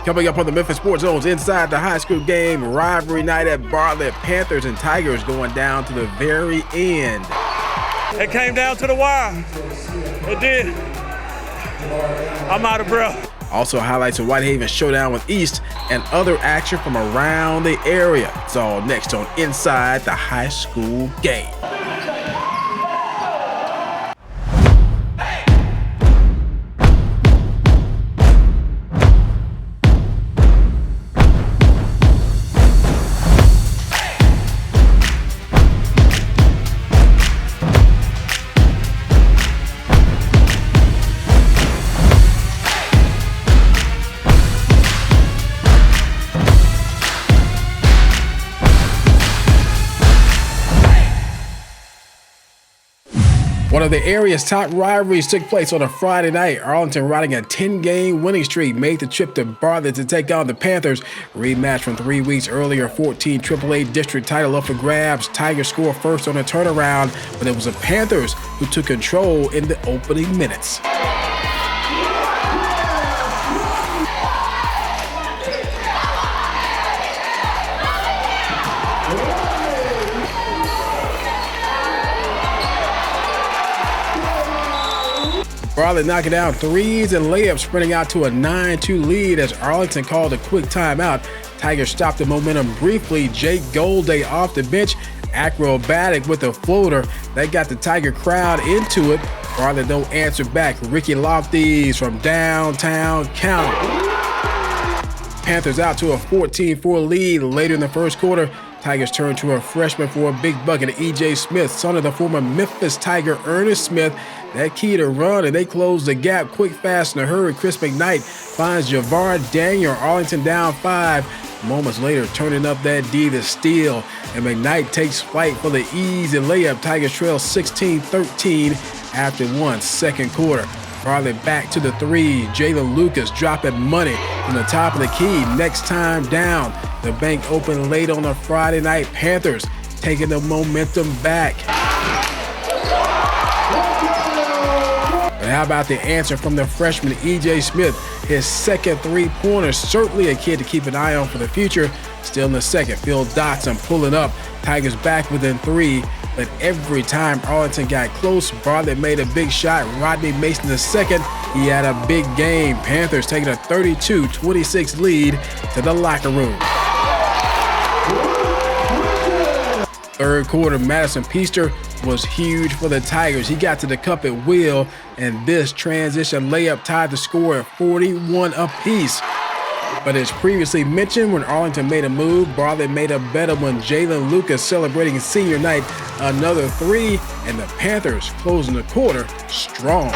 Coming up on the Memphis Sports Zone's Inside the High School Game, rivalry night at Bartlett, Panthers and Tigers going down to the very end. It came down to the wire. It did. I'm out of breath. Also highlights of Whitehaven showdown with East and other action from around the area. It's all next on Inside the High School Game. One of the area's top rivalries took place on a Friday night. Arlington, riding a 10-game winning streak, made the trip to Bartlett to take on the Panthers. Rematch from 3 weeks earlier, 14 AAA district title up for grabs. Tigers score first on a turnaround, but it was the Panthers who took control in the opening minutes. Bartlett knocking down threes and layups, sprinting out to a 9-2 lead as Arlington called a quick timeout. Tigers stopped the momentum briefly. Jake Golday off the bench, acrobatic with a floater. That got the Tiger crowd into it. Bartlett don't answer back. Ricky Lofties from downtown county. Panthers out to a 14-4 lead later in the first quarter. Tigers turn to a freshman for a big bucket, E.J. Smith, son of the former Memphis Tiger Ernest Smith. That key to run, and they close the gap quick, fast, in a hurry. Chris McKnight finds Javar Daniel. Arlington down 5. Moments later, turning up that D to steal, and McKnight takes flight for the easy layup. Tigers trail 16-13 after 1 second quarter. Bartlett back to the three. Jalen Lucas dropping money from the top of the key. Next time down. The bank opened late on a Friday night. Panthers taking the momentum back. But how about the answer from the freshman E.J. Smith? His second three-pointer, certainly a kid to keep an eye on for the future. Still in the second, Phil Dotson pulling up. Tigers back within 3. But every time Arlington got close, Bartlett made a big shot. Rodney Mason the second. He had a big game. Panthers taking a 32-26 lead to the locker room. Third quarter, Madison Peaster was huge for the Tigers. He got to the cup at will, and this transition layup tied the score at 41 apiece. But as previously mentioned, when Arlington made a move, Bartlett made a better one. Jalen Lucas celebrating senior night, another 3, and the Panthers closing the quarter strong.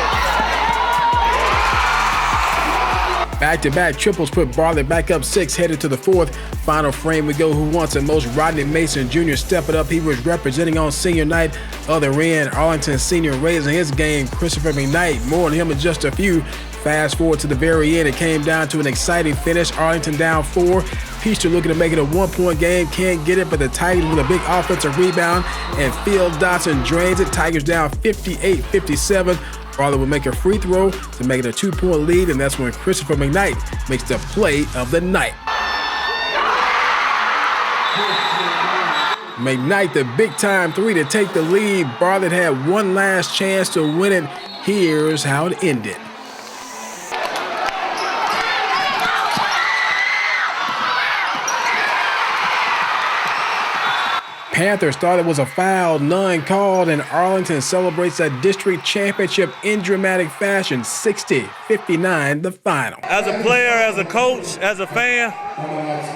Back-to-back triples put Bartlett back up 6, headed to the fourth. Final frame we go. Who wants it most? Rodney Mason Jr. stepping up. He was representing on senior night. Other end, Arlington senior raising his game. Christopher McKnight, more than him in just a few. Fast forward to the very end, it came down to an exciting finish. Arlington down 4. Peaster looking to make it a 1-point game. Can't get it, but the Tigers with a big offensive rebound. And Phil Dotson drains it. Tigers down 58-57. Bartlett will make a free throw to make it a 2-point lead, and that's when Christopher McKnight makes the play of the night. McKnight, the big-time 3 to take the lead. Bartlett had one last chance to win it. Here's how it ended. Panthers thought it was a foul, none called, and Arlington celebrates a district championship in dramatic fashion, 60-59 the final. As a player, as a coach, as a fan,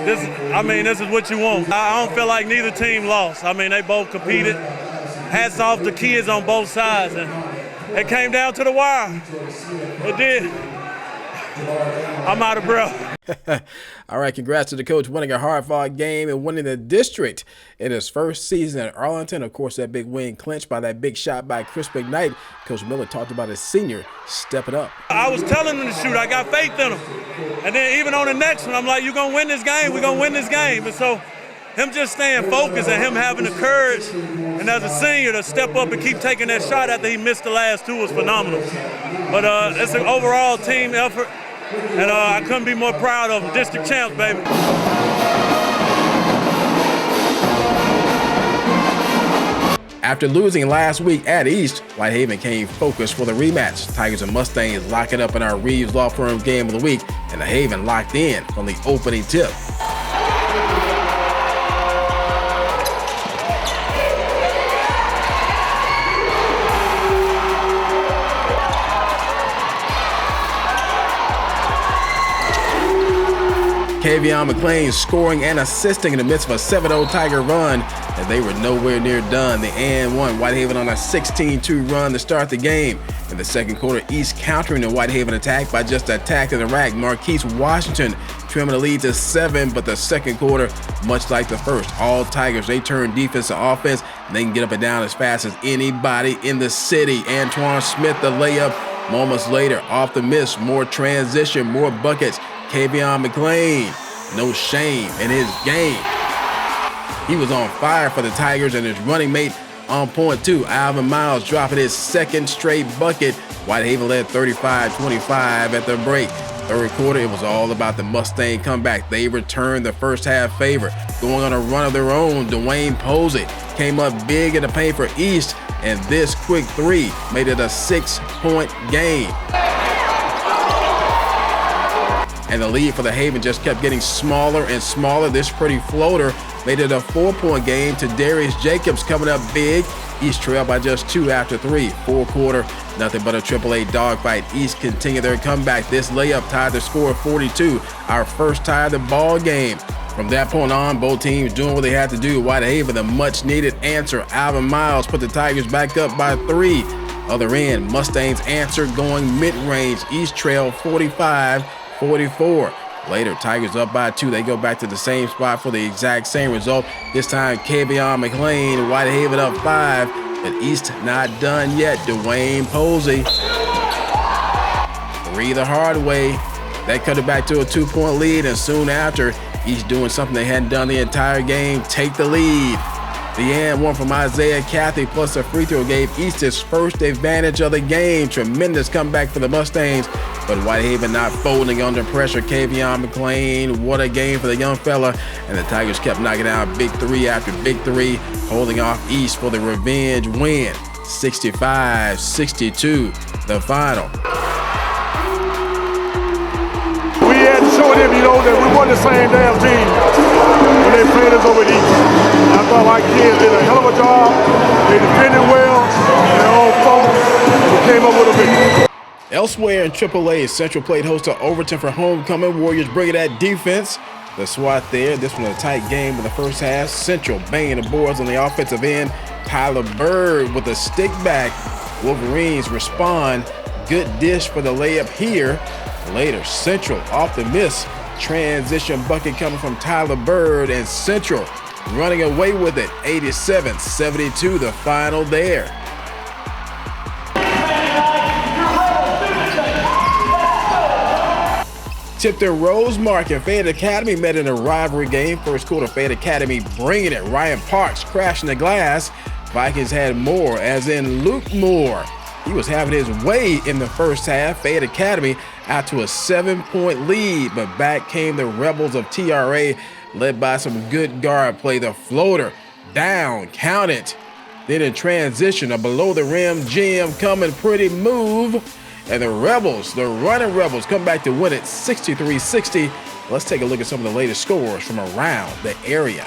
this is what you want. I don't feel like neither team lost. I mean, they both competed. Hats off to kids on both sides, and it came down to the wire. It did. I'm out of breath. All right, congrats to the coach winning a hard-fought game and winning the district in his first season at Arlington. Of course, that big win clinched by that big shot by Chris McKnight. Coach Miller talked about his senior stepping up. I was telling him to shoot. I got faith in him. And then even on the next one, I'm like, you're going to win this game. We're going to win this game. And so him just staying focused and him having the courage and as a senior to step up and keep taking that shot after he missed the last two was phenomenal. But it's an overall team effort. and I couldn't be more proud of them. District champs, baby. After losing last week at East, Whitehaven came focused for the rematch. Tigers and Mustangs locking up in our Reeves Law Firm game of the week, and the Haven locked in from the opening tip. Kavion McLean scoring and assisting in the midst of a 7-0 Tiger run, and they were nowhere near done. The and one Whitehaven on a 16-2 run to start the game. In the second quarter, East countering the Whitehaven attack by just attacking the rack. Marquise Washington trimming the lead to 7, but the second quarter, much like the first, all Tigers, they turn defense to offense, and they can get up and down as fast as anybody in the city. Antoine Smith, the layup. Moments later, off the miss, more transition, more buckets. Kavion McLean, no shame in his game. He was on fire for the Tigers, and his running mate on point too. Alvin Miles dropping his second straight bucket. Whitehaven led 35-25 at the break. Third quarter, it was all about the Mustang comeback. They returned the first half favor. Going on a run of their own, Dwayne Posey came up big in the paint for East, and this quick three made it a 6-point game. And the lead for the Haven just kept getting smaller and smaller. This pretty floater made it a 4-point game to Darius Jacobs coming up big. East trailed by just 2 after 3. Fourth quarter, nothing but a AAA dogfight. East continued their comeback. This layup tied the score of 42, our first tie of the ball game. From that point on, both teams doing what they had to do. Whitehaven, the much-needed answer. Alvin Miles put the Tigers back up by 3. Other end, Mustangs answer going mid-range. East trailed 45-44. Later, Tigers up by 2. They go back to the same spot for the exact same result. This time, Kavion McLean, Whitehaven up 5, but East not done yet. Dwayne Posey, 3 the hard way. That cut it back to a 2-point lead, and soon after, East doing something they hadn't done the entire game, take the lead. The and one from Isaiah Cathy plus a free throw gave East his first advantage of the game. Tremendous comeback for the Mustangs, but Whitehaven not folding under pressure. Kavion McLean, what a game for the young fella. And the Tigers kept knocking out big 3 after big 3, holding off East for the revenge win. 65-62, the final. We had to show them, that we won the same damn team when they played us over at East. I thought our kids did a hell of a job. They defended well, their own fault, and we came up with a victory. Elsewhere in AAA, Central played host to Overton for homecoming. Warriors bringing that defense. The SWAT there. This one a tight game in the first half. Central banging the boards on the offensive end. Tyler Bird with a stick back. Wolverines respond. Good dish for the layup here. Later, Central off the miss. Transition bucket coming from Tyler Bird, and Central running away with it. 87-72, the final there. Tipton Rosemark and Fayette Academy met in a rivalry game. First quarter, Fayette Academy bringing it. Ryan Parks crashing the glass. Vikings had more, as in Luke Moore. He was having his way in the first half. Fayette Academy out to a 7-point lead, but back came the Rebels of TRA, led by some good guard play. The floater down, count it. Then in transition, a below-the-rim gem coming, pretty move. And the Rebels, the running Rebels, come back to win it 63-60. Let's take a look at some of the latest scores from around the area.